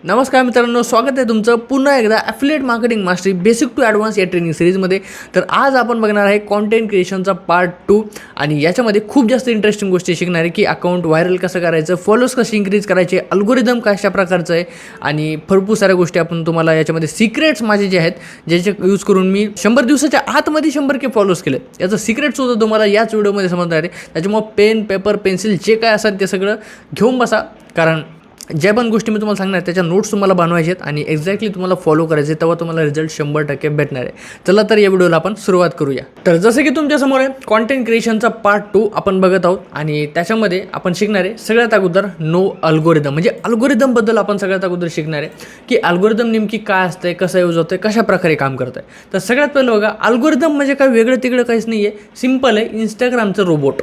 नमस्कार मित्रांनो, स्वागत आहे तुमचं पुन्हा एकदा affiliate marketing mastery basic to advance या ट्रेनिंग सिरीजमध्ये. तर आज आपण बघणार आहे कॉन्टेंट क्रिएशनचा पार्ट 2 आणि याच्यामध्ये खूप जास्त इंटरेस्टिंग गोष्टी शिकणार आहे की अकाउंट व्हायरल कसं करायचं, फॉलोअर्स कसे इन्क्रीज करायचे, अल्गोरिदम कशा प्रकारचं आहे आणि भरपूर साऱ्या गोष्टी आपण तुम्हाला याच्यामध्ये सिक्रेट्स माझे जे आहेत ज्याचे यूज करून मी 100 दिवसाच्या आतमध्ये 100K फॉलोअर्स केले, याचं सिक्रेटसुद्धा तुम्हाला याच व्हिडिओमध्ये समजणार आहे. त्याच्यामुळे पेन, पेपर, पेन्सिल जे काय असेल ते सगळं घेऊन बसा, कारण ज्या पण गोष्टी मी तुम्हाला सांगणार त्याच्या नोट्स तुम्हाला बनवायचे आहेत आणि एक्झॅक्टली तुम्हाला फॉलो करायचे, तेव्हा तुम्हाला रिझल्ट 100% भेटणार आहे. चला तर या व्हिडिओला आपण सुरुवात करूया. तर जसं की तुमच्यासमोर आहे कॉन्टेंट क्रिएशनचा पार्ट 2 आपण बघत आहोत आणि त्याच्यामध्ये आपण शिकणार आहे सगळ्यात अगोदर नो अल्गोरिदम, म्हणजे अल्गोरिदमबद्दल आपण सगळ्यात अगोदर शिकणार आहे की अल्गोरिदम नेमकी काय असते, कसं यूज होतं, कशा प्रकारे काम करतं आहे. तर सगळ्यात पहिलं बघा, अल्गोरिदम म्हणजे काय वेगळं तिकडं काहीच नाही आहे, सिम्पल आहे. इंस्टाग्रामचं रोबोट,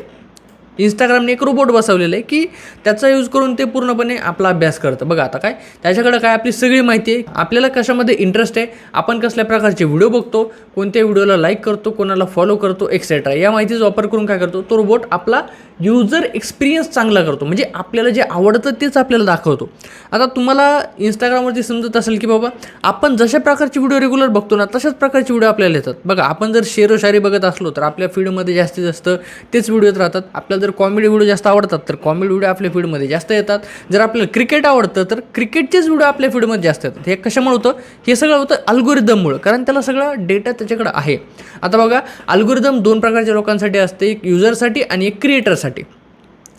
इंस्टाग्रामने एक रोबोट बसवलेलं आहे की त्याचा यूज करून ते पूर्णपणे आपला अभ्यास करतं. बघा आता काय, त्याच्याकडं काय आपली सगळी माहिती आहे, आपल्याला कशामध्ये इंटरेस्ट आहे, आपण कसल्या प्रकारचे व्हिडिओ बघतो, कोणत्या व्हिडिओला लाईक करतो, कोणाला फॉलो करतो एक्सेट्रा, या माहितीचा वापर करून काय करतो तो रोबोट आपला यूजर एक्सपिरियन्स चांगला करतो, म्हणजे आपल्याला जे आवडतं तेच आपल्याला दाखवतो. आता तुम्हाला इंस्टाग्रामवरती समजत असेल की बाबा आपण जशा प्रकारचे व्हिडिओ रेग्युलर बघतो ना तशाच प्रकारचे व्हिडिओ आपल्याला येतात. बघा आपण जर शेरोशायरी बघत असलो तर आपल्या फीडमध्ये जास्तीत जास्त तेच व्हिडिओ राहतात. आपल्याला जर कॉमेडी व्हिडिओ जास्त आवडतात तर कॉमेडी व्हिडिओ आपल्या फीडमध्ये जास्त येतात. जर आपल्याला क्रिकेट आवडतं तर क्रिकेटचेच व्हिडिओ आपल्या फीडमध्ये जास्त येतात. हे कशामुळे होतं? हे सगळं होतं अल्गोरिदममुळे, कारण त्याला सगळा डेटा त्याच्याकडे आहे. आता बघा, अल्गोरिदम 2 प्रकारच्या लोकांसाठी असते, एक युजरसाठी आणि एक क्रिएटरसाठी.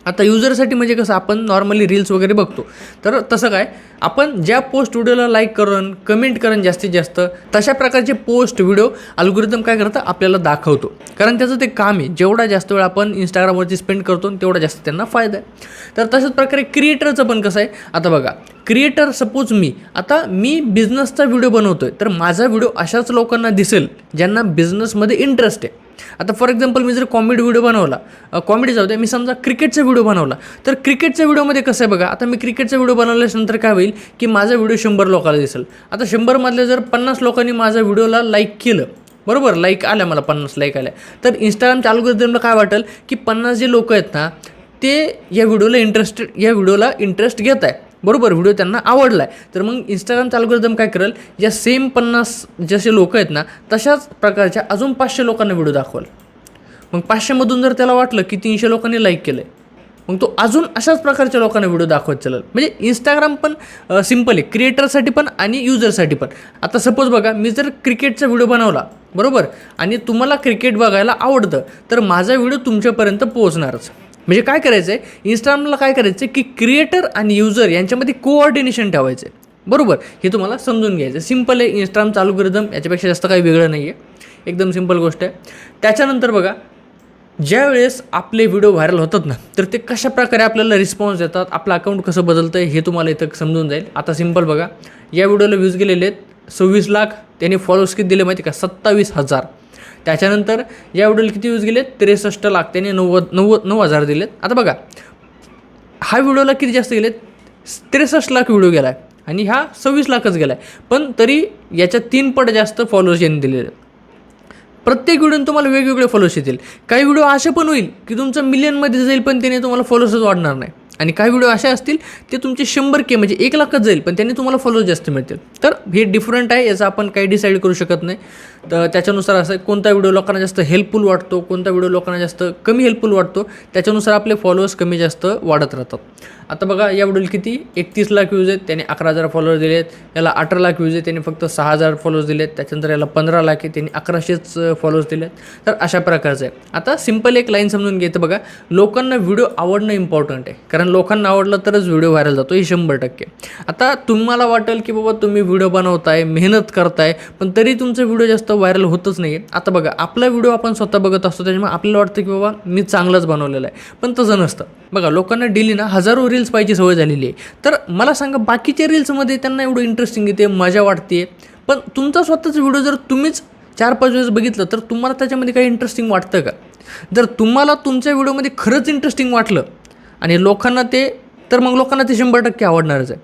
आता युजरसाठी म्हणजे कसं, आपण नॉर्मली रील्स वगैरे बघतो, तर तसं काय आपण ज्या पोस्ट व्हिडिओला लाईक करून कमेंट करून जास्तीत जास्त तशा प्रकारचे पोस्ट व्हिडिओ अल्गोरिदम काय करतं आपल्याला दाखवतो, कारण त्याचं ते काम आहे. जेवढा जास्त वेळ आपण इंस्टाग्रामवरती स्पेंड करतो तेवढा जास्त त्यांना फायदा आहे. तर तशाच प्रकारे क्रिएटरचं पण कसं आहे. आता बघा, क्रिएटर सपोज मी बिझनेसचा व्हिडिओ बनवतो आहे, तर माझा व्हिडिओ अशाच लोकांना दिसेल ज्यांना बिझनेसमध्ये इंटरेस्ट आहे. आता फॉर एक्झाम्पल मी जर कॉमेडी व्हिडिओ बनवला, कॉमेडी जाऊ द्या, मी समजा क्रिकेटचा व्हिडिओ बनवला, तर क्रिकेटच्या व्हिडिओमध्ये कसं आहे बघा, आता मी क्रिकेटचा व्हिडिओ बनवल्यानंतर काय होईल की माझा व्हिडिओ 100 लोकांना दिसेल. आता 100मधले जर 50 लोकांनी माझ्या व्हिडिओला लाईक केलं, बरोबर, लाईक आल्या, मला 50 लाईक आल्या, तर इंस्टाग्रामच्या अल्गोरिदमला काय वाटेल की 50 जे लोक आहेत ना ते या व्हिडिओला इंटरेस्ट घेत आहे, बरोबर, व्हिडिओ त्यांना आवडला आहे. तर मग इंस्टाग्रामचा अल्गोरिदम काय करेल, या सेम 50 जसे लोक आहेत ना तशाच प्रकारच्या अजून 500 लोकांना व्हिडिओ दाखवेल. मग 500मधून जर त्याला वाटलं की 300 लोकांनी लाईक केलं आहे, मग तो अजून अशाच प्रकारच्या लोकांना व्हिडिओ दाखवत चालेल. म्हणजे इंस्टाग्राम पण सिम्पल आहे, क्रिएटरसाठी पण आणि युजरसाठी पण. आता सपोज बघा, मी जर क्रिकेटचा व्हिडिओ बनवला, बरोबर, आणि तुम्हाला क्रिकेट बघायला आवडतं, तर माझा व्हिडिओ तुमच्यापर्यंत पोहोचणारच. म्हणजे काय करायचं आहे, इंस्टाग्रामला काय करायचं आहे की क्रिएटर आणि युजर यांच्यामध्ये कोऑर्डिनेशन ठेवायचं आहे, बरोबर. हे तुम्हाला समजून घ्यायचं, सिम्पल आहे. इंस्टाग्रामचं अल्गोरिदम याच्यापेक्षा जास्त काही वेगळं नाही आहे, एकदम सिम्पल गोष्ट आहे. त्याच्यानंतर बघा, ज्या वेळेस आपले व्हिडिओ व्हायरल होतात ना, तर ते कशा प्रकारे आपल्याला रिस्पॉन्स देतात, आपलं अकाउंट कसं बदलतं आहे हे तुम्हाला इथं समजून जाईल. आता सिम्पल बघा, या व्हिडिओला व्ह्यूज गेलेले आहेत 26 लाख, त्याने फॉलोअर्स किती दिले माहिती का, 27,000. त्याच्यानंतर या व्हिडिओला किती व्ह्यूज गेलेत, 63 लाख, त्याने 9,000 दिलेत. आता बघा, हा व्हिडिओला किती जास्त गेलेत, 63 लाख व्हिडिओ गेला आहे आणि हा 26 लाखच गेला आहे, पण तरी याच्या 3 पट जास्त फॉलोअर्स यांनी दिलेले आहेत. प्रत्येक व्हिडिओने तुम्हाला वेगवेगळे फॉलोअर्स येतील. काही व्हिडिओ असे पण होईल की तुमचं मिलियनमध्ये जाईल पण त्याने तुम्हाला फॉलोअर्सच वाढणार नाही, आणि काही व्हिडिओ असे असतील ते तुमचे 100K म्हणजे 1 लाखच जाईल पण त्यांनी तुम्हाला फॉलोअर्स जास्त मिळतील. तर हे डिफरंट आहे, याचं आपण काही डिसाईड करू शकत नाही. तर त्याच्यानुसार असं कोणता व्हिडिओ लोकांना जास्त हेल्पफुल वाटतो, कोणता व्हिडिओ लोकांना जास्त कमी हेल्पफुल वाटतो, त्याच्यानुसार आपले फॉलोअर्स कमी जास्त वाढत राहतात. आता बघा, या व्हिडिओला किती 31 लाख व्ह्यूज आहेत, त्याने 11,000 फॉलोअर्स दिलेत. याला 18 लाख व्ह्यूज आहेत, त्याने फक्त 6,000 फॉलोअर्स दिलेत. त्याच्यानंतर याला 15 लाख आहे, त्यांनी 1100च फॉलोअर्स दिलेत. तर अशा प्रकारचं आहे. आता सिम्पल एक लाईन समजून घ्यायचं बघा, लोकांना व्हिडिओ आवडणं इम्पॉर्टंट आहे, कारण लोकांना आवडलं तरच व्हिडिओ व्हायरल जातो, हे 100%. आता तुम्हाला वाटेल की बाबा तुम्ही व्हिडिओ बनवताय, मेहनत करताय, पण तरी तुमचा व्हिडिओ जास्त व्हायरल होतच नाही आहे. आता बघा, आपला व्हिडिओ आपण स्वतः बघत असतो, त्याच्यामुळे आपल्याला वाटतं की बाबा मी चांगलंच बनवलेलं आहे, पण तसं नसतं. बघा, लोकांना डेली ना हजारो रील्स पाहिजे सवय झालेली आहे. तर मला सांगा, बाकीच्या रील्समध्ये त्यांना एवढं इंटरेस्टिंग येते, मजा वाटते, पण तुमचा स्वतःचा व्हिडिओ जर तुम्हीच 4-5 वेळेस बघितलं तर तुम्हाला त्याच्यामध्ये काही इंटरेस्टिंग वाटतं का? जर तुम्हाला तुमच्या व्हिडिओमध्ये खरंच इंटरेस्टिंग वाटलं आणि लोकांना ते, तर मग लोकांना ते 100% आवडणारच आहे.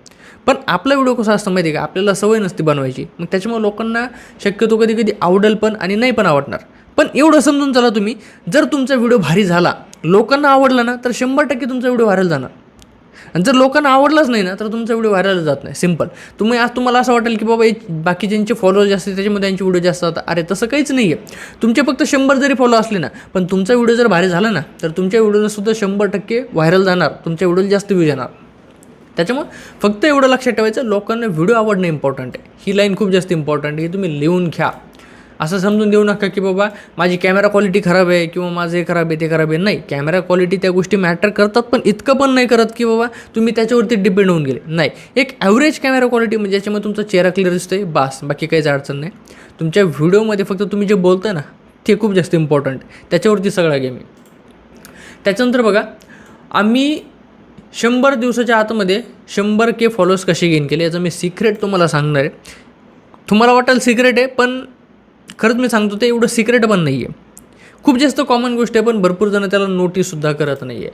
पण आपला व्हिडिओ कसा असतं माहिती आहे का, आपल्याला सवय नसते बनवायची, मग त्याच्यामुळे लोकांना शक्यतो कधी कधी आवडेल पण आणि नाही पण आवडणार. पण एवढं समजून चला तुम्ही, जर तुमचा व्हिडिओ भारी झाला, लोकांना आवडला ना, तर 100% तुमचा व्हिडिओ व्हायरल जाणार. आणि जर लोकांना आवडलाच नाही ना तर तुमचा व्हिडिओ व्हायरल जात नाही. सिम्पल. तुम्हाला असं वाटेल की बाबा बाकीच्यांचे फॉलोअर जास्त त्याच्यामध्ये त्यांचे व्हिडिओ जास्त होतात. अरे तसं काहीच नाही आहे. तुमचे फक्त 100 जरी फॉलो असले ना, पण तुमचा व्हिडिओ जर भारी झाला ना तर तुमच्या व्हिडिओला सुद्धा 100% व्हायरल जाणार, तुमच्या व्हिडिओला जास्त व्ह्यूज येणार. त्याच्यामुळे फक्त एवढं लक्षात ठेवायचं, लोकांना व्हिडिओ आवडणं इम्पॉर्टंट आहे. ही लाईन खूप जास्त इम्पॉर्टंट आहे. तुम्ही लिहून घ्या. असं समजून देऊ नका की बाबा माझी कॅमेरा क्वालिटी खराब आहे किंवा माझं हे खराब आहे ते खराब आहे. नाही, कॅमेरा क्वालिटी त्या गोष्टी मॅटर करतात, पण इतकं पण नाही करत की बाबा तुम्ही त्याच्यावरती डिपेंड होऊन गेले. नाही, एक ॲव्हरेज कॅमेरा क्वालिटी म्हणजे ज्याच्यामध्ये तुमचा चेहरा क्लिअर दिसतोय, बास, बाकी काहीच अडचण नाही. तुमच्या व्हिडिओमध्ये फक्त तुम्ही जे बोलताय ना ते खूप जास्त इम्पॉर्टंट आहे. त्याच्यावरती सगळा गेम आहे. त्याच्यानंतर बघा, आम्ही 100 दिवसाच्या आतमध्ये 100K फॉलोअर्स कसे गेन केले याचं मी सिक्रेट तुम्हाला सांगणार आहे. तुम्हाला वाटेल सिक्रेट आहे, पण खरंच मी सांगतो ते एवढं सिक्रेट पण नाही आहे. खूप जास्त कॉमन गोष्ट आहे, पण भरपूर जण त्याला नोटीससुद्धा करत नाही आहे.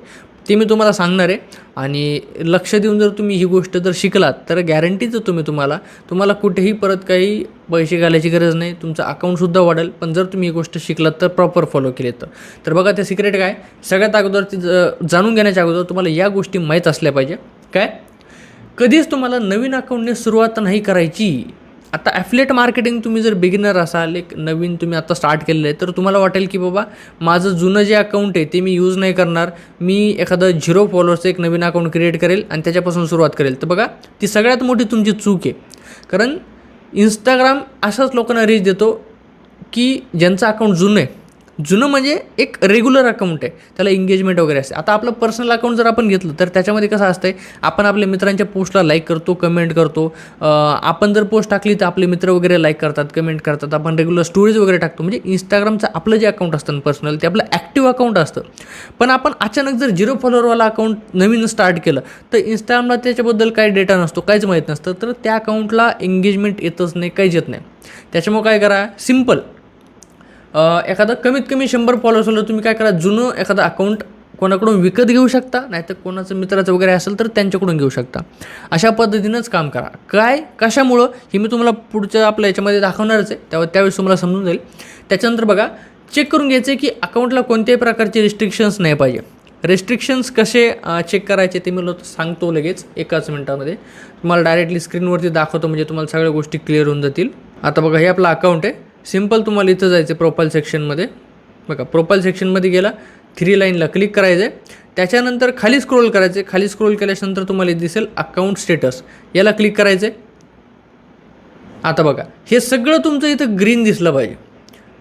ते मी तुम्हाला सांगणार आहे. आणि लक्ष देऊन जर तुम्ही ही गोष्ट जर शिकलात तर गॅरंटीच तुम्हाला कुठेही परत काही पैसे घालायची गरज नाही. तुमचं अकाउंटसुद्धा वाढेल. पण जर तुम्ही ही गोष्ट शिकलात तर प्रॉपर फॉलो केले तर बघा, ते सिक्रेट काय, सगळ्यात अगोदर ती जाणून घेण्याच्या अगोदर तुम्हाला या गोष्टी माहीत असल्या पाहिजे. काय, कधीच तुम्हाला नवीन अकाउंटने सुरुवात नाही करायची. आता ॲफिलिएट मार्केटिंग तुम्ही जर बिगिनर असाल, एक नवीन तुम्ही आता स्टार्ट केलेलं आहे, तर तुम्हाला वाटेल की बाबा माझं जुनं जे अकाउंट आहे ते मी यूज नाही करणार, मी एखादं 0 फॉलोअर्सचं एक नवीन अकाउंट क्रिएट करेल आणि त्याच्यापासून सुरुवात करेल. तर बघा, ती सगळ्यात मोठी तुमची चूक आहे. कारण इंस्टाग्राम अशाच लोकांना रीच देतो की ज्यांचं अकाउंट जुनं म्हणजे एक रेग्युलर अकाउंट आहे, त्याला एंगेजमेंट वगैरे असते. आता आपलं पर्सनल अकाउंट जर आपण घेतलं तर त्याच्यामध्ये कसं असतं आहे, आपण आपल्या मित्रांच्या पोस्टला लाईक करतो, कमेंट करतो. आपण जर पोस्ट टाकली तर आपले मित्र वगैरे लाईक करतात, कमेंट करतात. आपण रेग्युलर स्टोरीज वगैरे टाकतो. म्हणजे इंस्टाग्रामचं आपलं जे अकाउंट असतं पर्सनल, ते आपलं ॲक्टिव्ह अकाउंट असतं. पण आपण अचानक जर 0 फॉलोअरवाला अकाउंट नवीन स्टार्ट केलं तर इंस्टाग्रामला त्याच्याबद्दल काही डेटा नसतो, काहीच माहीत नसतं, तर त्या अकाउंटला एंगेजमेंट येतच नाही, काहीच येत नाही. त्याच्यामुळे काय करा, सिम्पल, एखादा कमीत कमी 100 फॉलोअर्स होलं, तुम्ही काय करा, जुनं एखादं अकाउंट कोणाकडून विकत घेऊ शकता, नाहीतर कोणाचं मित्राचं वगैरे असेल तर त्यांच्याकडून घेऊ शकता. अशा पद्धतीनंच काम करा. काय, कशामुळं हे मी तुम्हाला पुढच्या आपल्या याच्यामध्ये दाखवणारच आहे, त्यावेळेस तुम्हाला समजून जाईल. त्याच्यानंतर बघा, चेक करून घ्यायचं आहे की अकाउंटला कोणत्याही प्रकारचे रिस्ट्रिक्शन्स नाही पाहिजे. रिस्ट्रिक्शन्स कसे चेक करायचे ते मी सांगतो लगेच एकाच मिनटामध्ये. तुम्हाला डायरेक्टली स्क्रीनवरती दाखवतो, म्हणजे तुम्हाला सगळ्या गोष्टी क्लिअर होऊन जातील. आता बघा, हे आपलं अकाउंट आहे. सिम्पल तुम्हाला इथं जायचं प्रोफाईल सेक्शनमध्ये. बघा, प्रोफाईल सेक्शनमध्ये गेला, 3 लाईनला क्लिक करायचं आहे. त्याच्यानंतर खाली स्क्रोल करायचं आहे. खाली स्क्रोल केल्यानंतर तुम्हाला दिसेल अकाउंट स्टेटस, याला क्लिक करायचं आहे. आता बघा, हे सगळं तुमचं इथं ग्रीन दिसलं पाहिजे.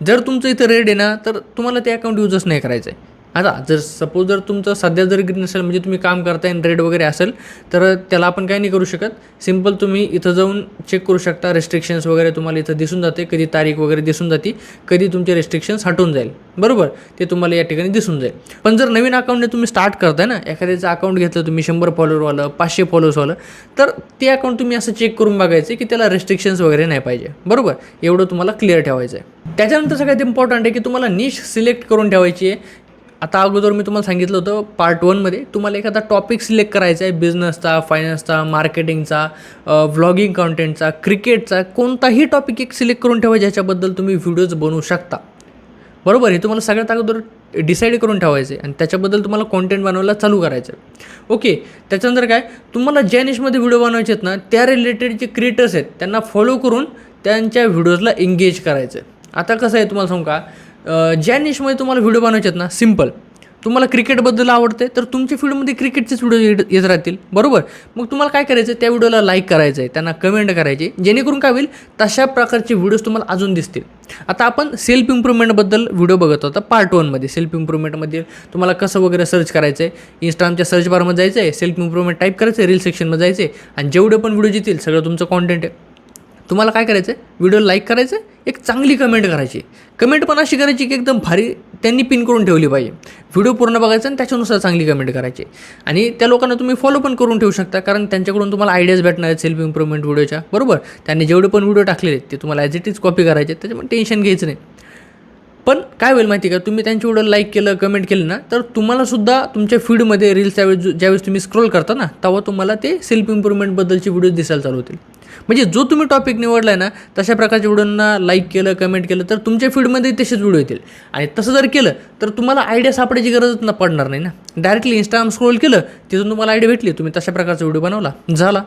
जर तुमचं इथं रेड आहे ना तर तुम्हाला ते अकाउंट यूजच नाही करायचं आहे. आता जर सपोज जर तुमचं सध्या जर ग्रीन असेल, म्हणजे तुम्ही काम करताय आणि रेड वगैरे असेल, तर त्याला आपण काही नाही करू शकत. सिम्पल तुम्ही इथं जाऊन चेक करू शकता. रिस्ट्रिक्शन्स वगैरे तुम्हाला इथं दिसून जाते, कधी तारीख वगैरे दिसून जाते, कधी तुमचे रिस्ट्रिक्शन्स हटून जाईल, बरोबर, ते तुम्हाला या ठिकाणी दिसून जाईल. पण जर नवीन अकाउंटने तुम्ही स्टार्ट करताय ना, एखाद्याचं अकाउंट घेतलं तुम्ही 100 फॉलोअरवालं, 500 फॉलोअर्सवालं, तर ते अकाउंट तुम्ही असं चेक करून बघायचं की त्याला रिस्ट्रिक्शन्स वगैरे नाही पाहिजे, बरोबर. एवढं तुम्हाला क्लिअर ठेवायचं आहे. त्याच्यानंतर सगळ्यात इम्पॉर्टंट आहे की तुम्हाला निश सिलेक्ट करून ठेवायची आहे. आता अगोदर मी तुम्हाला सांगितलं होतं पार्ट 1मध्ये, तुम्हाला एखादा टॉपिक सिलेक्ट करायचा आहे, बिझनेसचा, फायनान्सचा, मार्केटिंगचा, व्लॉगिंग कंटेंटचा, क्रिकेटचा, कोणताही टॉपिक एक सिलेक्ट करून ठेवा ज्याच्याबद्दल तुम्ही व्हिडिओज बनवू शकता, बरोबर. हे तुम्हाला सगळ्यात अगोदर डिसाईड करून ठेवायचं आहे आणि त्याच्याबद्दल तुम्हाला कॉन्टेंट बनवायला चालू करायचं आहे. ओके. त्याच्यानंतर काय, तुम्हाला ज्या निशमध्ये व्हिडिओ बनवायचे आहेत ना, त्या रिलेटेड जे क्रिएटर्स आहेत त्यांना फॉलो करून त्यांच्या व्हिडिओजला एंगेज करायचं आहे. आता कसं आहे तुम्हाला सांगू का, ज्या निशमध्ये तुम्हाला व्हिडिओ बनवायचे आहेत ना, सिम्पल, तुम्हाला क्रिकेटबद्दल आवडते तर तुमच्या फील्डमध्ये क्रिकेटचेच व्हिडिओ येत राहतील, बरोबर. मग तुम्हाला काय करायचं, त्या व्हिडिओला लाईक करायचं आहे, त्यांना कमेंट करायची, जेणेकरून काय होईल, तशा प्रकारचे व्हिडिओज तुम्हाला अजून दिसतील. आता आपण सेल्फ इम्प्रूव्हमेंटबद्दल व्हिडिओ बघत होता पार्ट 1मध्ये. सेल्फ इम्प्रूव्हमेंटमध्ये तुम्हाला कसं वगैरे सर्च करायचं आहे, इंस्टाग्रामच्या सर्च बारमध्ये जायचं आहे, सेल्फ इम्प्रूव्हमेंट टाईप करायचं आहे, रील सेक्शनमध्ये जायचं आहे, आणि जेवढे पण व्हिडिओ येतील सगळं तुमचं कॉन्टेंट आहे. तुम्हाला काय करायचं आहे, व्हिडिओ लाईक करायचं आहे, एक चांगली कमेंट करायची. कमेंट पण अशी करायची की एकदम भारी त्यांनी पिन करून ठेवली पाहिजे. व्हिडिओ पूर्ण बघायचा आणि त्याच्यानुसार चांगली कमेंट करायची. आणि त्या लोकांना तुम्ही फॉलो पण करून ठेवू शकता, कारण त्यांच्याकडून तुम्हाला आयडियाज भेटणार आहेत सेल्फ इम्प्रूव्हमेंट व्हिडिओच्या, बरोबर. त्यांनी जेवढे पण व्हिडिओ टाकलेले आहेत ते तुम्हाला ॲज इट इज कॉपी करायचे, त्याच्यामुळे टेन्शन घ्यायचं नाही. पण काय होईल माहिती का, तुम्ही त्यांच्या व्हिडिओ लाईक केलं, कमेंट केलं ना, तर तुम्हालासुद्धा तुमच्या फीडमध्ये रील्स ज्यावेळेस तुम्ही स्क्रोल करता ना, तेव्हा तुम्हाला ते सेल्फ इम्प्रूव्हमेंटबद्दलचे व्हिडिओ दिसायला चालू होतील. म्हणजे जो तुम्ही टॉपिक निवडला आहे ना तशा प्रकारच्या व्हिडिओंना लाईक केलं, कमेंट केलं तर तुमच्या फीडमध्ये तसेच व्हिडिओ येतील. आणि तसं जर केलं तर तुम्हाला आयडिया सापडायची गरजच पडणार नाही ना. डायरेक्टली इंस्टाग्राम स्क्रोल केलं, तिथून तुम्हाला आयडिया भेटली, तुम्ही तशा प्रकारचा व्हिडिओ बनवला, झाला.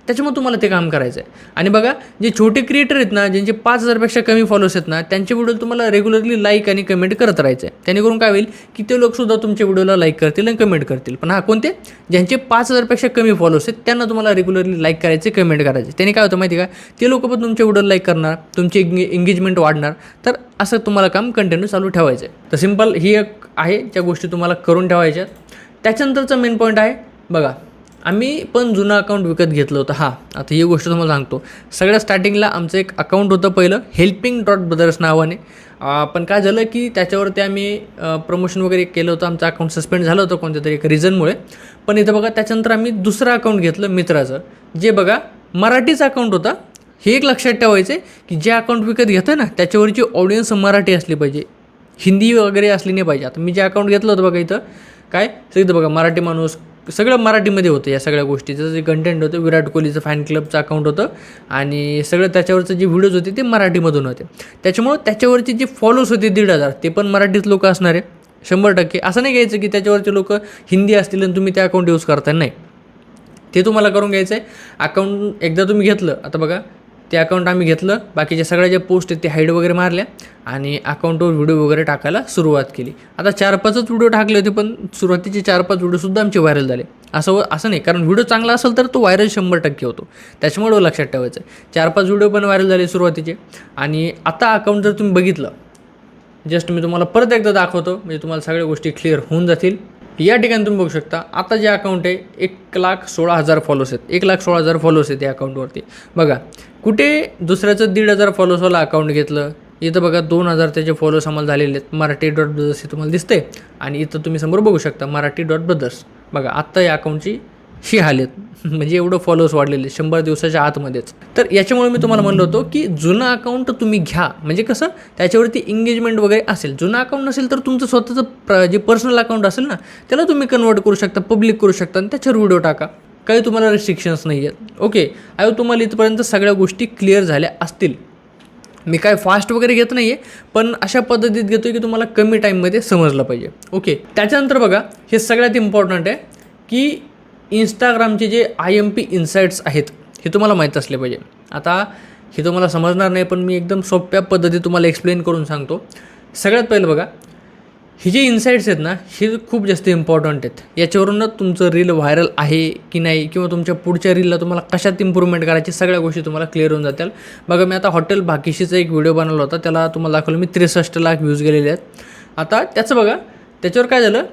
त्याच्यामुळे तुम्हाला ते काम करायचं आहे. आणि बघा, जे छोटे क्रिएटर आहेत ना, ज्यांचे 5,000पेक्षा कमी फॉलोअर्स आहेत ना, त्यांचे व्हिडिओ तुम्हाला रेग्युलरली लाईक आणि कमेंट करत राहायचं आहे. जेणेकरून काय होईल की ते लोकसुद्धा तुमच्या व्हिडिओला लाईक करतील आणि कमेंट करतील. पण हा, कोणते? ज्यांचे 5,000पेक्षा कमी फॉलोअर्स आहेत त्यांना तुम्हाला रेग्युलरली लाईक करायचे, कमेंट करायचे. त्याने काय होतं माहिती का, ते लोक पण तुमच्या व्हिडिओला लाईक करणार, तुमची एंगेजमेंट वाढणार. तर असं तुम्हाला काम कंटिन्यू चालू ठेवायचं आहे. तर सिम्पल ही एक आहे ज्या गोष्टी तुम्हाला करून ठेवायच्या. त्याच्यानंतरचा मेन पॉईंट आहे बघा, आम्ही पण जुनं अकाउंट विकत घेतलं होतं. हां, आता ही गोष्ट तुम्हाला सांगतो. सगळ्यात स्टार्टिंगला आमचं एक अकाउंट होतं पहिलं, helping.brothers नावाने. पण काय झालं की त्याच्यावरती आम्ही प्रमोशन वगैरे केलं होतं. आमचं अकाउंट सस्पेंड झालं होतं कोणत्या तरी एक रिझनमुळे. पण इथं बघा, त्याच्यानंतर आम्ही दुसरं अकाउंट घेतलं मित्राचं, जे बघा मराठीचं अकाउंट होता. हे एक लक्षात ठेवायचं आहे की जे अकाउंट विकत घेतं ना त्याच्यावरची ऑडियन्स मराठी असली पाहिजे, हिंदी वगैरे असली नाही पाहिजे. आता मी जे अकाउंट घेतलं होतं बघा, इथं काय सगळं बघा मराठी माणूस, सगळं मराठीमध्ये होतं. या सगळ्या गोष्टीचं जे कंटेंट होतं, विराट कोहलीचं फॅन क्लबचं अकाउंट होतं आणि सगळं त्याच्यावरचं जे व्हिडिओज होते ते मराठीमधून होते. त्याच्यामुळं त्याच्यावरचे जे फॉलोअर्स होते 1,500 ते पण मराठीत लोक असणार आहे 100%. असं नाही घ्यायचं की त्याच्यावरचे लोक हिंदी असतील आणि तुम्ही ते अकाउंट यूज करताय, नाही. ते तुम्हाला करून घ्यायचं आहे. अकाउंट एकदा तुम्ही घेतलं, आता बघा ते अकाउंट आम्ही घेतलं, बाकीच्या सगळ्या ज्या पोस्ट आहेत ते हाईड वगैरे मारल्या आणि अकाउंटवर व्हिडिओ वगैरे टाकायला सुरुवात केली. आता 4-5च व्हिडिओ टाकले होते, पण सुरुवातीचे 4-5 व्हिडिओसुद्धा आमचे व्हायरल झाले. असं नाही, कारण व्हिडिओ चांगला असेल तर तो व्हायरल 100% होतो. त्याच्यामुळे लक्षात ठेवायचं. 4-5 व्हिडिओ पण व्हायरल झाले सुरुवातीचे. आणि आता अकाउंट जर तुम्ही बघितलं, जस्ट मी तुम्हाला परत एकदा दाखवतो, म्हणजे तुम्हाला सगळ्या गोष्टी क्लिअर होऊन जातील. या ठिकाणी तुम्ही बघू शकता, आता जे अकाउंट आहे 1,16,000 फॉलोअर्स आहेत. 1,16,000 फॉलोअर्स आहेत या अकाउंटवरती. बघा, कुठे दुसऱ्याचं 1,500 फॉलोअर्सवाला अकाउंट घेतलं, इथं बघा 2,000 त्याचे फॉलोअर्स आम्हाला झालेले आहेत. मराठी.ब्रदर्स हे तुम्हाला दिसते आणि इथं तुम्ही समोर बघू शकता मराठी.ब्रदर्स. बघा, आत्ता या अकाउंटची ही हालत, म्हणजे एवढं फॉलोअर्स वाढलेले 100 दिवसाच्या आतमध्येच. तर याच्यामुळे मी तुम्हाला म्हणलो होतो की जुनं अकाउंट तुम्ही घ्या, म्हणजे कसं त्याच्यावरती एंगेजमेंट वगैरे असेल. जुनं अकाउंट नसेल तर तुमचं स्वतःचं जे पर्सनल अकाउंट असेल ना त्याला तुम्ही कन्वर्ट करू शकता, पब्लिक करू शकता आणि त्याच्यावर व्हिडिओ टाका. काही तुम्हाला रिस्ट्रिक्शन्स नाही आहेत. ओके, तुम्हाला इथपर्यंत सगळ्या गोष्टी क्लिअर झाल्या असतील. मी काय फास्ट वगैरे घेत नाही आहे, पण अशा पद्धतीत घेतो की तुम्हाला कमी टाईममध्ये समजलं पाहिजे. ओके, त्याच्यानंतर बघा, हे सगळ्यात इम्पॉर्टंट आहे की इंस्टाग्रामचे जे IMP इन्साईट्स आहेत हे तुम्हाला माहीत असले पाहिजे. आता हे तुम्हाला समजणार नाही, पण मी एकदम सोप्या पद्धतीत तुम्हाला एक्सप्लेन करून सांगतो. सगळ्यात पहिलं बघा, हे जे इन्साईट्स आहेत ना हे खूप जास्त इम्पॉर्टंट आहेत. याच्यावरूनच तुमचं रील व्हायरल आहे की नाही, किंवा तुमच्या पुढच्या रीलला तुम्हाला कशात इम्प्रूव्हमेंट करायची, सगळ्या गोष्टी तुम्हाला क्लिअर होऊन जातील. बघा, मी आता हॉटेल भाकीशीचा एक व्हिडिओ बनवला होता, त्याला तुम्हाला दाखवलं मी 63 लाख व्ह्यूज गेलेले आहेत. आता त्याचं बघा, त्याच्यावर काय झालं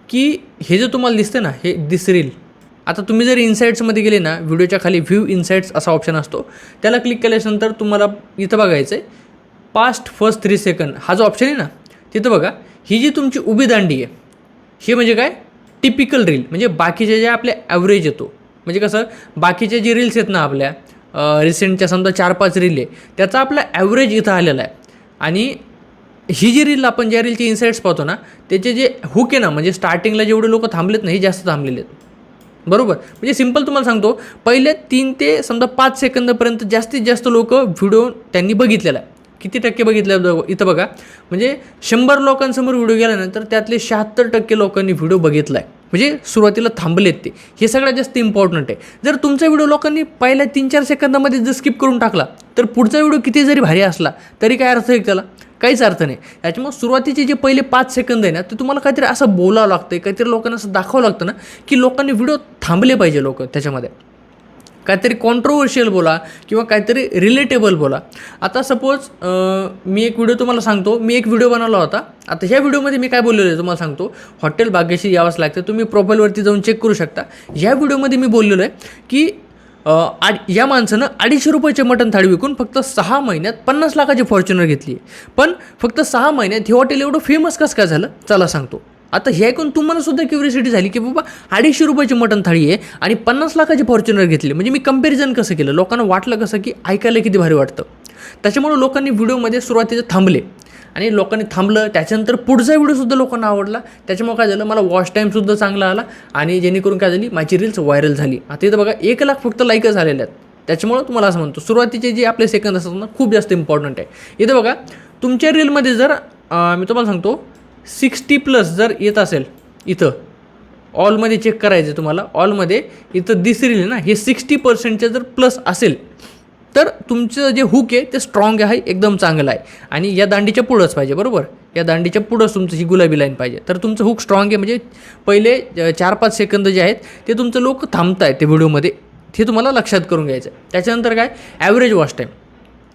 की हे जे तुम्हाला दिसतं ना हे दिस रील, आता तुम्ही जर इन्साईट्समध्ये गेले ना, व्हिडिओच्या खाली व्ह्यू इन्साईट्स असा ऑप्शन असतो, त्याला क्लिक केल्यानंतर तुम्हाला इथं बघायचं आहे पास्ट फर्स्ट 3 सेकंड हा जो ऑप्शन आहे ना, तिथं बघा ही जी तुमची उभी दांडी आहे हे म्हणजे काय, टिपिकल रील, म्हणजे बाकीचे जे आपले ॲव्हरेज येतो. म्हणजे कसं, बाकीचे जे रील्स आहेत ना आपल्या रिसेंटच्या समजा 4-5 रील आहे त्याचा आपला ॲव्हरेज इथं आलेला आहे. आणि ही जी रील आपण ज्या रीलचे इन्साईट्स पाहतो ना त्याचे जे हुक आहे ना, म्हणजे स्टार्टिंगला जेवढे लोक थांबलेत ना हे जास्त थांबलेले आहेत. बरोबर, म्हणजे सिम्पल तुम्हाला सांगतो, पहिले 3 ते समजा 5 सेकंदापर्यंत जास्तीत जास्त लोक व्हिडिओ त्यांनी बघितलेला आहे. किती टक्के बघितलं इथं बघा, म्हणजे 100 लोकांसमोर व्हिडिओ गेल्यानंतर त्यातले 76% लोकांनी व्हिडिओ बघितला आहे. म्हणजे सुरुवातीला थांबलेत ते, हे सगळ्यात जास्त इम्पॉर्टंट आहे. जर तुमचा व्हिडिओ लोकांनी पहिल्या 3-4 सेकंदामध्ये जर स्किप करून टाकला तर पुढचा व्हिडिओ किती जरी भारी असला तरी काय अर्थ आहे त्याला, काहीच अर्थ नाही. त्याच्यामुळे सुरुवातीचे जे पहिले 5 सेकंद आहे ना ते तुम्हाला काहीतरी असं बोलावं लागतं, काहीतरी लोकांना असं दाखवावं लागतं ना की लोकांनी व्हिडिओ थांबले पाहिजे. लोक त्याच्यामध्ये काहीतरी कॉन्ट्रोवर्शियल बोला किंवा काहीतरी रिलेटेबल बोला. आता सपोज मी एक व्हिडिओ तुम्हाला सांगतो, मी एक व्हिडिओ बनवला होता. आता ह्या व्हिडिओमध्ये मी काय बोललेलो आहे तुम्हाला सांगतो, हॉटेल भाग्यश्री यावंच लागतं, तुम्ही प्रोफाईलवरती जाऊन चेक करू शकता. ह्या व्हिडिओमध्ये मी बोललेलो आहे की या माणसानं 250 रुपयाचे मटण थाळी विकून फक्त 6 महिन्यात 50 लाखाची फॉर्च्युनर घेतली आहे. पण फक्त 6 महिन्यात हे हॉटेल एवढं फेमस कसं काय झालं, चला सांगतो. आता हे ऐकून तुम्हाला सुद्धा क्युरियोसिटी झाली की बाबा 250 रुपयाची मटण थाळी आहे आणि 50 लाखाची फॉर्च्युनर घेतली, म्हणजे मी कंपॅरिझन कसं केलं, लोकांना वाटलं कसं की ऐकायला किती भारी वाटतं. त्याच्यामुळे लोकांनी व्हिडिओमध्ये सुरुवातीला थांबले आणि लोकांनी थांबलं, त्याच्यानंतर पुढचा व्हिडिओसुद्धा लोकांना आवडला. त्याच्यामुळे काय झालं, मला वॉच टाईमसुद्धा चांगला आला आणि जेणेकरून काय झाली, माझी रील्स व्हायरल झाली. आता इथं बघा 1 लाख फक्त लाईकच झालेले आहेत. त्याच्यामुळं तुम्हाला असं म्हणतो सुरुवातीचे जे आपले सेकंद असतात ना खूप जास्त इम्पॉर्टंट आहे. इथं बघा तुमच्या रीलमध्ये जर मी तुम्हाला सांगतो 60+ जर येत असेल, इथं ऑलमध्ये चेक करायचं तुम्हाला, ऑलमध्ये इथं रील ना हे 60% जर प्लस असेल तर तुमचं जे हुक आहे ते स्ट्रॉंग आहे, एकदम चांगलं आहे. आणि या दांडीच्या पुढंच पाहिजे, बरोबर, या दांडीच्या पुढंच तुमचं ही गुलाबी लाईन पाहिजे, तर तुमचं हुक स्ट्रॉंग आहे. म्हणजे पहिले 4-5 सेकंद जे आहेत ते तुमचं लोक थांबत आहेत ते व्हिडिओमध्ये, हे तुम्हाला लक्षात करून घ्यायचं आहे. त्याच्यानंतर काय, ॲव्हरेज वॉच टाईम.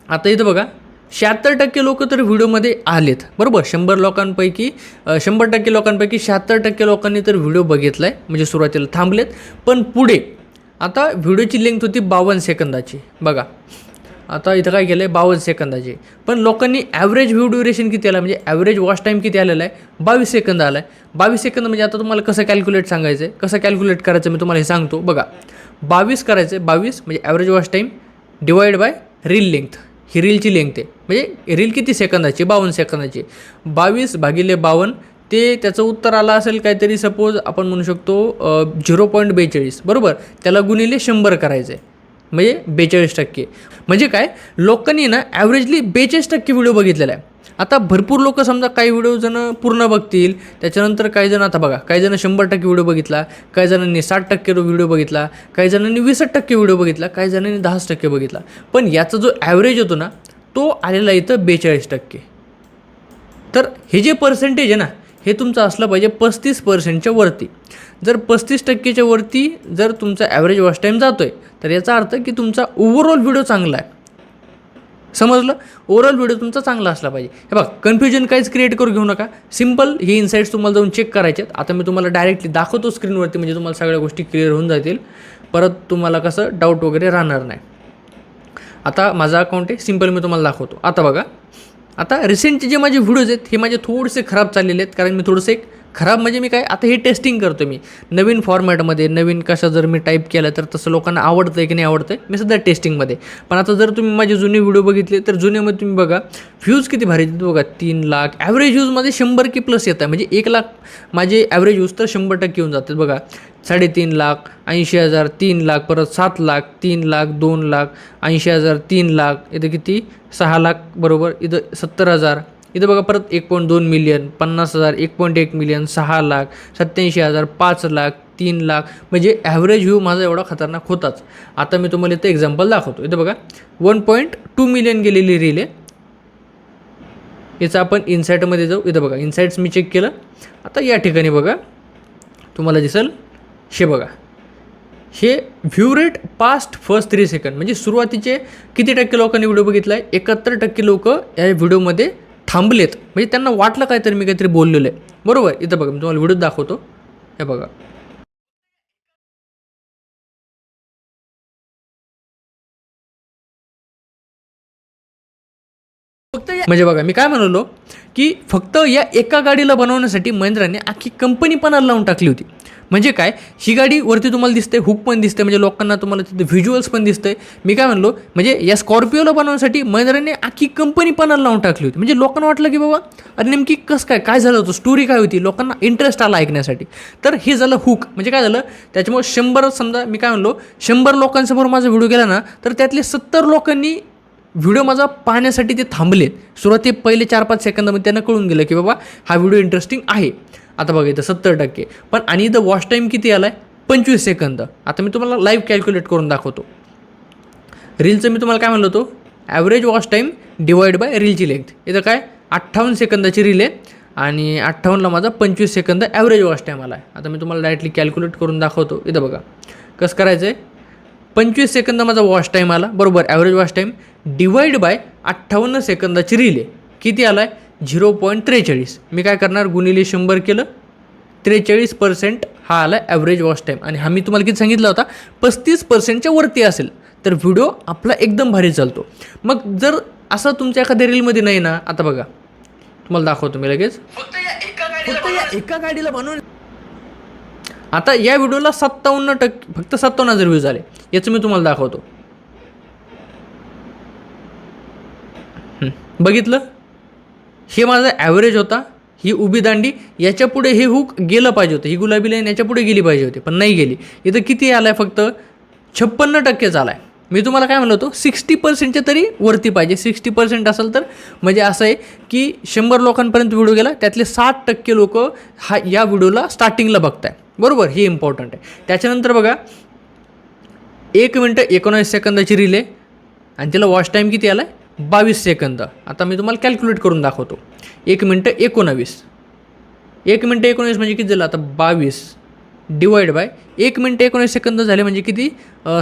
आता इथं बघा 76% लोक तर व्हिडिओमध्ये आलेत, बरोबर. 100 लोकांपैकी 100% लोकांपैकी 76% लोकांनी तर व्हिडिओ बघितला आहे, म्हणजे सुरुवातीला थांबलेत. पण पुढे आता व्हिडिओची लेंथ होती 52 सेकंदाची, बघा आता इथं काय केलं आहे 52 सेकंदाची, पण लोकांनी ॲव्हरेज व्ह्यू ड्युरेशन किती आला, म्हणजे ॲव्हरेज वॉच टाईम किती आलेला आहे, 22 सेकंद आला आहे. 22 सेकंद म्हणजे आता तुम्हाला कसं कॅल्क्युलेट सांगायचं आहे, कसं कॅल्क्युलेट करायचं मी तुम्हाला हे सांगतो. बघा 22 करायचं आहे, 22 म्हणजे average watch time divide by reel length, ही रीलची लेंथ आहे, म्हणजे रील किती सेकंदाची, 52 सेकंदाची, 22 भागिले 52, ते त्याचं उत्तर आलं असेल काहीतरी, सपोज आपण म्हणू शकतो 0.42, बरोबर. त्याला गुणिले 100 करायचं आहे, म्हणजे 42%. म्हणजे काय, लोकांनी ना ॲव्हरेजली 42% व्हिडिओ बघितलेला आहे. आता भरपूर लोक समजा काही व्हिडिओ जण पूर्ण बघतील, त्याच्यानंतर काही जण, आता बघा काही जण 100% व्हिडिओ बघितला, काही जणांनी 60% व्हिडिओ बघितला, काही जणांनी 20% व्हिडिओ बघितला, काही जणांनी 10% बघितला. पण याचा जो ॲव्हरेज होतो ना तो आलेला इथं 42%. तर हे जे पर्सेंटेज आहे ना हे तुमचं असलं पाहिजे 35%च्या वरती. जर 35%च्या वरती जर तुमचा ॲव्हरेज वॉच टाईम जातो आहे तर याचा अर्थ की तुमचा ओव्हरऑल व्हिडिओ चांगला आहे, समजलं. ओव्हरऑल व्हिडिओ तुमचा चांगला असला पाहिजे. हे बघा कन्फ्युजन काहीच क्रिएट करू घेऊ नका, सिम्पल हे इन्साईट्स तुम्हाला जाऊन चेक करायचे आहेत. आता मी तुम्हाला डायरेक्टली दाखवतो स्क्रीनवरती, म्हणजे तुम्हाला सगळ्या गोष्टी क्लिअर होऊन जातील, परत तुम्हाला कसं डाऊट वगैरे राहणार नाही. आता माझा अकाउंट आहे, सिम्पल मी तुम्हाला दाखवतो. आता बघा, आता रिसेंटचे जे माझे व्हिडिओज आहेत हे माझे थोडेसे खराब चाललेले आहेत, कारण मी थोडंसं एक खराब म्हणजे मी काय, आता हे टेस्टिंग करतो मी नवीन फॉर्मॅटमध्ये, नवीन कशा जर मी टाईप केलं तर तसं लोकांना आवडतं आहे की नाही आवडतं आहे, मी सध्या टेस्टिंगमध्ये. पण आता जर तुम्ही माझे जुने व्हिडिओ बघितले तर जुन्यामध्ये तुम्ही बघा व्ह्यूज किती भारी येतात बघा, 3 लाख. ॲव्हरेज व्ह्यूजमध्ये 100K प्लस येत आहे, म्हणजे 1 लाख माझे ॲव्हरेज व्ह्यूज तर 100% येऊन जातात बघा. 3.5 लाख, 80,000, 3 लाख, परत 7 लाख, 3 लाख, 2 लाख, 80,000, 3 लाख, इथं किती 6 लाख, बरोबर. इथं 70,000, इथं बघा परत 1.2 मिलियन, 50,000, 1.1 मिलियन, 6 लाख, 87,000, 5 लाख, 3 लाख. म्हणजे ॲव्हरेज व्ह्यू माझा एवढा खतरनाक होताच. आता मी तुम्हाला इथं एक्झाम्पल दाखवतो. इथं बघा 1.2 मिलियन गेलेली रील आहे. याचं आपण इन्साईटमध्ये जाऊ. इथं बघा इन्साईट्स मी चेक केलं. आता या ठिकाणी बघा तुम्हाला दिसेल, हे बघा हे view rate past first 3 second, म्हणजे सुरुवातीचे किती टक्के लोकांनी व्हिडिओ बघितला आहे, 71% लोक या व्हिडिओमध्ये थांबलेत, म्हणजे त्यांना वाटलं काहीतरी मी काहीतरी बोललेलं आहे, बरोबर. इथं बघा मी तुम्हाला व्हिडिओ दाखवतो, हे बघा. म्हणजे बघा मी काय म्हणालो की फक्त या एका गाडीला बनवण्यासाठी महिंद्राने अख्खी कंपनी पणाला लावून टाकली होती. म्हणजे काय, ही गाडी वरती तुम्हाला दिसते, हुक पण दिसते, म्हणजे लोकांना तुम्हाला तिथे व्हिज्युअल्स पण दिसतंय. मी काय म्हणलो, म्हणजे या स्कॉर्पिओला बनवण्यासाठी महिंद्राने अख्खी कंपनी पणाला लावून टाकली होती. म्हणजे लोकांना वाटलं की बाबा अरे नेमकी कसं काय झालं होतं, स्टोरी काय होती, लोकांना इंटरेस्ट आला ऐकण्यासाठी. तर हे झालं हुक. म्हणजे काय झालं, त्याच्यामुळे 100 समजा मी काय म्हणलो 100 लोकांसमोर माझा व्हिडिओ गेला ना तर त्यातले 70 लोकांनी व्हिडिओ माझा पाहण्यासाठी ते थांबलेत. सुरुवाती पहिले 4-5 सेकंदामध्ये त्यांना कळून गेलं की बाबा हा व्हिडिओ इंटरेस्टिंग आहे. आता बघा इथं 70%, पण आणि इथं वॉच टाईम किती आला आहे 25 सेकंद. आता मी तुम्हाला लाईव्ह कॅल्क्युलेट करून दाखवतो. रीलचं मी तुम्हाला काय म्हणलो होतो, average watch time divide by रीलची लेंथ. इथं काय 58 सेकंदाची रील आहे आणि 58ला माझा 25 सेकंद ॲव्हरेज वॉच टाईम आला आहे. आता मी तुम्हाला डायरेक्टली कॅल्क्युलेट करून दाखवतो. इथं बघा कसं करायचं आहे, 25 सेकंद माझा वॉच टाईम आला, बरोबर. Average watch time divide bye 58 सेकंदाची रील आहे, किती आला आहे 0.43. मी काय करणार, गुणिले 100 केलं, 43% हा आला ॲव्हरेज वॉच टाईम. आणि हा मी तुम्हाला किती सांगितला होता 35%च्या वरती असेल तर व्हिडिओ आपला एकदम भारी चालतो. मग जर असं तुमच्या एखाद्या रीलमध्ये नाही ना, आता बघा तुम्हाला दाखवतो मी लगेच, फक्त या एका गाडीला बनवून. आता या व्हिडिओला 57% फक्त 57,000 व्ह्यूज आले, याचं मी तुम्हाला दाखवतो. बघितलं, हे माझा ॲव्हरेज होता, ही उभी दांडी, याच्या पुढे हे हुक गेलं पाहिजे होतं, ही गुलाबी लाईन याच्या पुढे गेली पाहिजे होती, पण नाही गेली. इथं किती आला आहे, फक्त 56% आला आहे. मी तुम्हाला काय म्हणलो होतो 60%च्या तरी वरती पाहिजे. 60% असेल तर म्हणजे असं आहे की 100 लोकांपर्यंत व्हिडिओ गेला त्यातले 60% लोक या व्हिडिओला स्टार्टिंगला बघताय, बरोबर. हे इम्पॉर्टंट आहे. त्याच्यानंतर बघा 1 मिनटं 19 सेकंदाची रील आहे आणि त्याला वॉच टाईम किती आला आहे 22 सेकंद. आता मी तुम्हाला कॅल्क्युलेट करून दाखवतो. 1 मिनटं 19 म्हणजे किती झालं आता 22 डिवाइड बाय 1 मिनटं 19 सेकंद झाले म्हणजे किती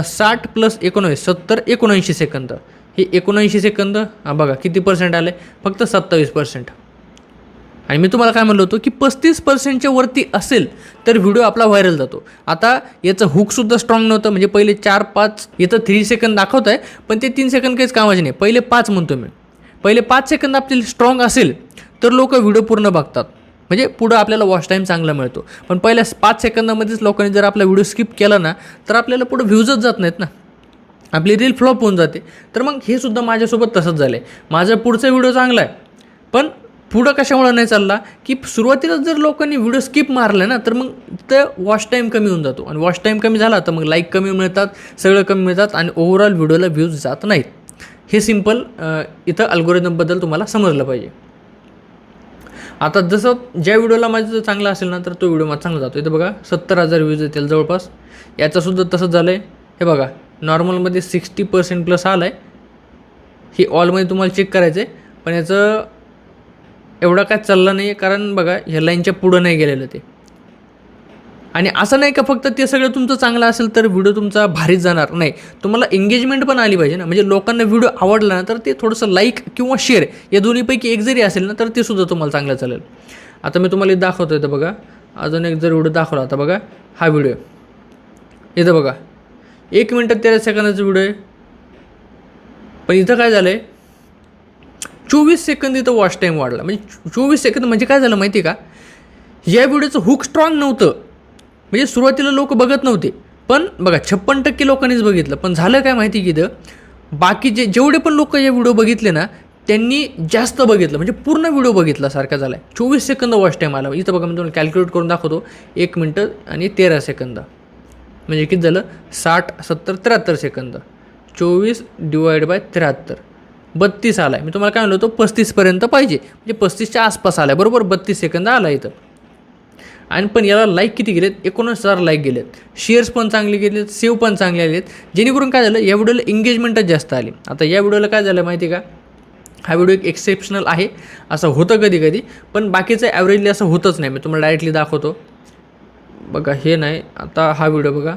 60 + 19 70 79 सेकंद. हे 79 सेकंद बघा किती पर्सेंट आले फक्त 27%. आणि मी तुम्हाला काय म्हणलं होतं की 35%च्या वरती असेल तर व्हिडिओ आपला व्हायरल जातो. आता याचं हुकसुद्धा स्ट्रॉंग नव्हतं, म्हणजे पहिले 4-5 इथं 3 सेकंद दाखवत आहे पण ते 3 सेकंद काहीच कामाचे नाही. पहिले 5 म्हणतो मी, पहिले 5 सेकंद आपले स्ट्रॉंग असेल तर लोक व्हिडिओ पूर्ण बघतात, म्हणजे पुढं आपल्याला वॉच टाईम चांगला मिळतो. पण पहिल्या 5 सेकंदामध्येच लोकांनी जर आपला व्हिडिओ स्किप केला ना तर आपल्याला पुढं व्ह्यूजच जात नाहीत ना, आपली रील फ्लॉप होऊन जाते. तर मग हे सुद्धा माझ्यासोबत तसंच झालं आहे. माझा पुढचा व्हिडिओ चांगला आहे पण पुढं कशामुळं नाही चालला की सुरुवातीलाच जर लोकांनी व्हिडिओ स्किप मारला ना तर मग तर वॉच टाईम कमी होऊन जातो आणि वॉच टाईम कमी झाला तर मग लाईक कमी मिळतात, सगळं कमी मिळतात आणि ओव्हरऑल व्हिडिओला व्ह्यूज जात नाहीत. हे सिम्पल इथं अल्गोरिदमबद्दल तुम्हाला समजलं पाहिजे. आता जसं ज्या व्हिडिओला माझं चांगला असेल ना तर तो व्हिडिओ माझा चांगला जातो. इथं बघा 70,000 व्ह्यूज येतील जवळपास. याचासुद्धा तसंच झालं आहे. हे बघा नॉर्मलमध्ये 60%+ आलं आहे. हे ऑलमध्ये तुम्हाला चेक करायचं आहे पण याचं एवढं काय चाललं नाही आहे कारण बघा ह्या लाईनच्या पुढं नाही गेलेलं ते. आणि असं नाही का फक्त ते सगळं तुमचं चांगलं असेल तर व्हिडिओ तुमचा भारीच जाणार नाही, तुम्हाला एंगेजमेंट पण आली पाहिजे ना. म्हणजे लोकांना व्हिडिओ आवडला ना तर ते थोडंसं लाईक किंवा शेअर या दोन्हीपैकी एक जरी असेल ना तर ते सुद्धा तुम्हाला चांगलं चालेल. आता मी तुम्हाला दाखवतो इथं बघा, अजून एक जर व्हिडिओ दाखवला आता बघा हा व्हिडिओ इथं बघा 1 मिनटं 13 सेकंदाचा व्हिडिओ आहे पण इथं काय झालं आहे 24 सेकंद इथं वॉच टाईम वाढला. म्हणजे 24 सेकंद म्हणजे काय झालं माहिती आहे का, या व्हिडिओचं हुक स्ट्रॉंग नव्हतं, म्हणजे सुरुवातीला लोक बघत नव्हते पण बघा 56% लोकांनीच बघितलं. पण झालं काय माहिती की इथं बाकीचे जेवढे पण लोक या व्हिडिओ बघितले ना त्यांनी जास्त बघितलं, म्हणजे पूर्ण व्हिडिओ बघितल्यासारखा झाला आहे. 24 सेकंद वॉच टाईम आला. इथं बघा मी तुम्हाला कॅल्क्युलेट करून दाखवतो. 1 मिनटं आणि 13 सेकंद म्हणजे किती झालं 60 70 73 सेकंद. 24 डिवाइड बाय 73 32 आला आहे. मी तुम्हाला काय म्हणलो होतो 35पर्यंत पाहिजे, म्हणजे 35च्या आसपास आला आहे, बरोबर 32 सेकंद आला इथं. आणि पण याला लाईक किती गेलेत 19,000 लाईक गेलेत, शेअर्स पण चांगले गेलेत, सेव्ह पण चांगले आलेत, जेणेकरून काय झालं या व्हिडिओला एंगेजमेंटच जास्त आली. आता या व्हिडिओला काय झालं माहिती का, हा व्हिडिओ एक एक्सेप्शनल आहे, असं होतं कधी कधी पण बाकीचं ॲव्हरेजली असं होतच नाही. मी तुम्हाला डायरेक्टली दाखवतो बघा. हे नाही, आता हा व्हिडिओ बघा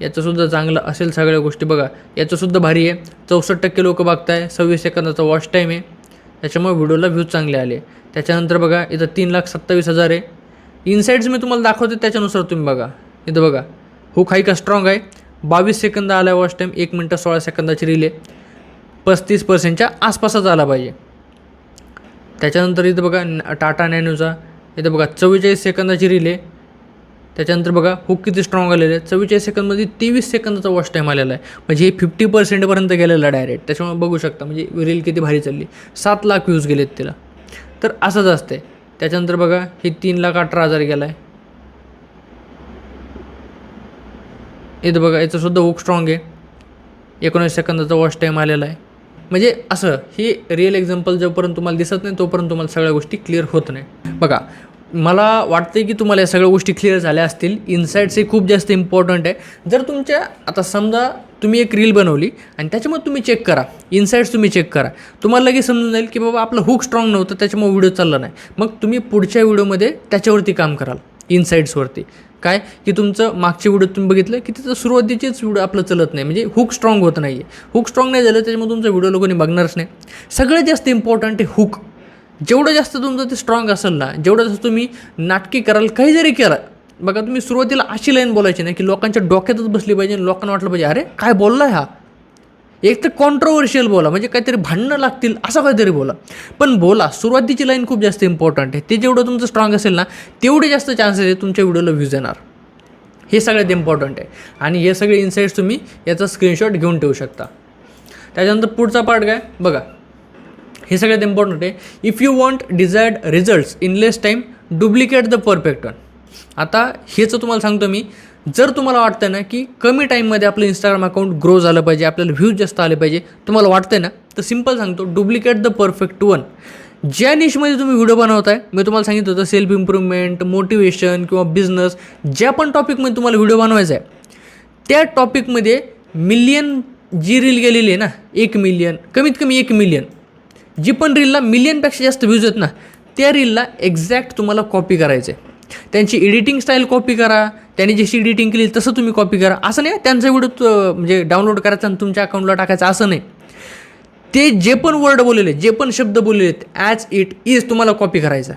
याचंसुद्धा चांगलं असेल, सगळ्या गोष्टी बघा याचंसुद्धा भारी आहे. 64% लोक बघताय, 26 सेकंदाचा वॉच टाईम आहे, त्याच्यामुळे व्हिडिओला व्ह्यूज चांगले आले. त्याच्यानंतर बघा इथं 3,27,000 आहे. इनसाईड्स मी तुम्हाला दाखवते त्याच्यानुसार तुम्ही बघा. इथं बघा हुक हाय का स्ट्रॉंग आहे, 22 सेकंद आला वॉच टाईम, 1 मिनटं 16 सेकंदाची रील आहे, 35%च्या आसपासच आला पाहिजे. त्याच्यानंतर इथं बघा टाटा नॅनोचा, इथं बघा 44 सेकंदाची रील आहे. त्याच्यानंतर बघा हुक किती स्ट्रॉंग आलेलं आहे, 44 सेकंदमध्ये 23 सेकंदाचा वॉच टाईम आलेला आहे, म्हणजे हे 50%पर्यंत गेलेलं आहे डायरेक्ट. त्याच्यामुळे बघू शकता म्हणजे रील किती भारी चालली, 7 लाख व्ह्यूज गेलेत तिला. तर असंच असते. त्याच्यानंतर बघा हे 3,18,000 गेला आहे. इथं बघा याचंसुद्धा हुक स्ट्रॉंग आहे, 19 सेकंदाचा वॉच टाईम आलेला आहे. म्हणजे असं हे रिअल एक्झाम्पल जोपर्यंत तुम्हाला दिसत नाही तोपर्यंत तुम्हाला सगळ्या गोष्टी क्लिअर होत नाही. बघा मला वाटतं की तुम्हाला या सगळ्या गोष्टी क्लिअर झाल्या असतील. इन्साईट्स हे खूप जास्त इम्पॉर्टंट आहे. जर तुमच्या आता समजा तुम्ही एक रील बनवली आणि त्याच्यामध्ये तुम्ही चेक करा, इन्साईट्स तुम्ही चेक करा, तुम्हाला लगेच समजून जाईल की बाबा आपलं हुक स्ट्रॉंग नव्हतं त्याच्यामुळे व्हिडिओ चालला नाही. मग तुम्ही पुढच्या व्हिडिओमध्ये त्याच्यावरती काम कराल, इन्साईट्सवरती. काय की तुमचं मागचे व्हिडिओ तुम्ही बघितलं की तिथं सुरुवातीचेच व्हिडिओ आपलं चलत नाही, म्हणजे हुक स्ट्रॉंग होत नाही आहे. हुक स्ट्रॉंग नाही झालं त्याच्यामुळे तुमचा व्हिडिओ लोकांनी बघणारच नाही. सगळ्यात जास्त इम्पॉर्टंट आहे हुक. जेवढं जास्त तुमचं ते स्ट्रॉंग असेल ना, जेवढं जास्त तुम्ही नाटकी कराल, काही जरी केलं बघा, तुम्ही सुरुवातीला अशी लाईन बोलायची नाही की लोकांच्या डोक्यातच बसली पाहिजे आणि लोकांना वाटलं पाहिजे अरे काय बोलला हा. एक तर कॉन्ट्रोवर्शियल बोला, म्हणजे काहीतरी भांडणं लागतील असं काहीतरी बोला, पण बोला. सुरुवातीची लाईन खूप जास्त इम्पॉर्टंट आहे. ते जेवढं तुमचं स्ट्रॉंग असेल ना तेवढे जास्त चान्सेस आहे तुमच्या व्हिडिओला व्ह्यूज येणार. हे सगळ्यात इम्पॉर्टंट आहे. आणि हे सगळे इन्साईट्स तुम्ही याचा स्क्रीनशॉट घेऊन ठेवू शकता. त्याच्यानंतर पुढचा पार्ट काय बघा, हे सगळ्यात इम्पॉर्टंट आहे. If you want desired results in less time, duplicate the perfect one. आता हेच तुम्हाला सांगतो मी, जर तुम्हाला वाटतं ना की कमी टाईममध्ये आपलं इंस्टाग्राम अकाउंट ग्रो झालं पाहिजे, आपल्याला व्ह्यूज जास्त आले पाहिजे, तुम्हाला वाटतं ना, तर सिम्पल सांगतो, डुप्लिकेट द परफेक्ट वन. ज्या निशमध्ये तुम्ही व्हिडिओ बनवताय, मी तुम्हाला सांगितलं होतं सेल्फ इम्प्रूव्हमेंट, मोटिवेशन किंवा बिझनेस, ज्या पण टॉपिकमध्ये तुम्हाला व्हिडिओ बनवायचा आहे त्या टॉपिकमध्ये मिलियन जी रील गेलेली आहे ना, 1 मिलियन, कमीत कमी 1 मिलियन, जी पण रीलला मिलियनपेक्षा जास्त व्ह्यूज आहेत ना, त्या रीलला एक्झॅक्ट तुम्हाला कॉपी करायचं आहे. त्यांची एडिटिंग स्टाईल कॉपी करा, त्यांनी जशी एडिटिंग केली तसं तुम्ही कॉपी करा. असं नाही त्यांचा व्हिडिओ म्हणजे डाउनलोड करायचा आणि तुमच्या अकाउंटला टाकायचा, असं नाही. ते जे पण वर्ड बोललेले, जे पण शब्द बोललेले आहेत ॲज इट इज तुम्हाला कॉपी करायचा,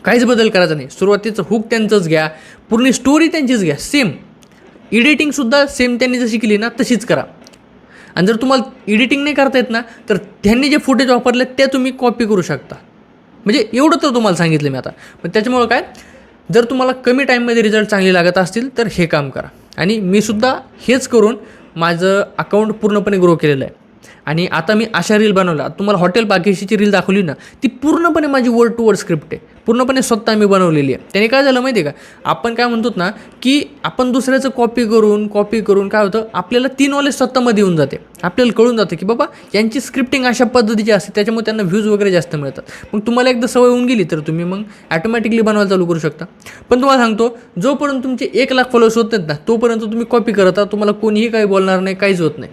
काहीच बदल करायचा नाही. सुरुवातीचं हुक त्यांचंच घ्या, पूर्ण स्टोरी त्यांचीच घ्या, सेम. एडिटिंगसुद्धा सेम त्यांनी जशी केली ना तशीच करा. आणि जर तुम्हाला एडिटिंग नाही करता येत ना, तर त्यांनी जे फुटेज वापरले ते तुम्ही कॉपी करू शकता. म्हणजे एवढं तर तुम्हाला सांगितलं मी आता. पण त्याच्यामुळं काय, जर तुम्हाला कमी टाईममध्ये रिझल्ट चांगले लागत असतील तर हे काम करा. आणि मी सुद्धा हेच करून माझं अकाउंट पूर्णपणे ग्रो केलेलं आहे. आणि आता मी अशा रील बनवल्या, तुम्हाला हॉटेल बागेशीची रील दाखवली ना, ती पूर्णपणे माझी वर्ड टू वर्ड स्क्रिप्ट आहे, पूर्णपणे स्वतः मी बनवलेली आहे. त्याने काय झालं माहिती आहे का, आपण काय म्हणतो ना की आपण दुसऱ्याचं कॉपी करून काय होतं, आपल्याला ती नॉलेज स्वतःमध्ये येऊन जाते. आपल्याला कळून जातं की बाबा यांची स्क्रिप्टिंग अशा पद्धतीची असते, त्याच्यामुळे त्यांना व्ह्यूज वगैरे जास्त मिळतात. मग तुम्हाला एकदा सवय होऊन गेली तर तुम्ही मग ॲटोमॅटिकली बनवायला चालू करू शकता. पण तुम्हाला सांगतो, जोपर्यंत तुमचे 1 लाख फॉलोअर्स होत नाहीत ना, तोपर्यंत तुम्ही कॉपी करता, तुम्हाला कोणीही काही बोलणार नाही, काहीच होत नाही.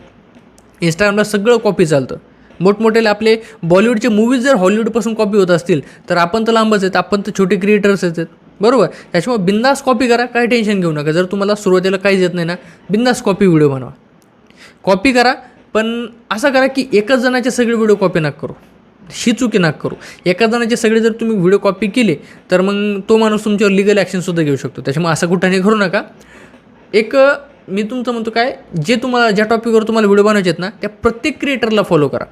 इंस्टाग्रामला सगळं कॉपी चालतं. मोठमोठे आपले बॉलिवूडचे मूवीज जर हॉलिवूडपासून कॉपी होत असतील तर आपण तर लांबच आहेत, आपण तर छोटे क्रिएटर्स आहेत, बरोबर. त्याच्यामुळे बिंदास कॉपी करा, काही टेन्शन घेऊ नका. जर तुम्हाला सुरुवातीला काहीच येत नाही ना, बिंदास कॉपी व्हिडिओ बनवा, कॉपी करा. पण असं करा की एकाच जणाचे सगळे व्हिडिओ कॉपी नका करू, ही चुकी नका करू. एकाच जणाचे सगळे जर तुम्ही व्हिडिओ कॉपी केले तर मग तो माणूस तुमच्यावर लिगल ॲक्शनसुद्धा घेऊ शकतो. त्याच्यामुळे असं कुठं करू नका. एक मी तुमचं म्हणतो काय, जे तुम्हाला ज्या टॉपिकवर तुम्हाला व्हिडिओ बनवायचे आहेत ना, त्या प्रत्येक क्रिएटरला फॉलो करा.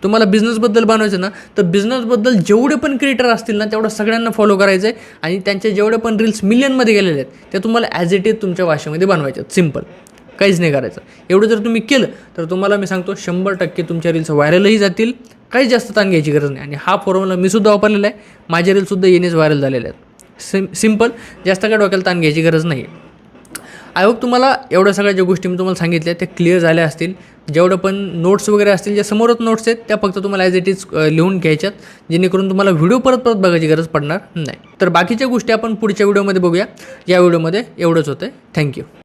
तुम्हाला बिझनेसबद्दल बनवायचं ना, तर बिझनेसबद्दल जेवढे पण क्रिएटर असतील ना, तेवढं सगळ्यांना फॉलो करायचं आहे. आणि त्यांच्या जेवढे पण रील्स मिलियनमध्ये गेलेले आहेत त्या तुम्हाला ॲज इट इज तुमच्या भाषेमध्ये बनवायचे आहेत. सिम्पल, काहीच नाही करायचं. एवढं जर तुम्ही केलं तर तुम्हाला मी सांगतो 100% तुमच्या रील्स व्हायरलही जातील, काही जास्त ताण घ्यायची गरज नाही. आणि हा फॉर्म्युला मी सुद्धा वापरलेला आहे, माझ्या रील्ससुद्धा येणेच व्हायरल झालेले आहेत. सिम्पल, जास्त काय डोक्याला ताण घ्यायची गरज नाही. आय होप तुम्हाला एवढ्या सगळ्या ज्या गोष्टी मी तुम्हाला सांगितल्या त्या क्लिअर झाल्या असतील. जेवढं पण नोट्स वगैरे असतील, ज्या समोरच नोट्स आहेत त्या फक्त तुम्हाला ॲज इट इज लिहून घ्यायच्यात, जेणेकरून तुम्हाला व्हिडिओ परत बघायची गरज पडणार नाही. तर बाकीच्या गोष्टी आपण पुढच्या व्हिडिओमध्ये बघूया. या व्हिडिओमध्ये एवढंच होतं. थँक्यू.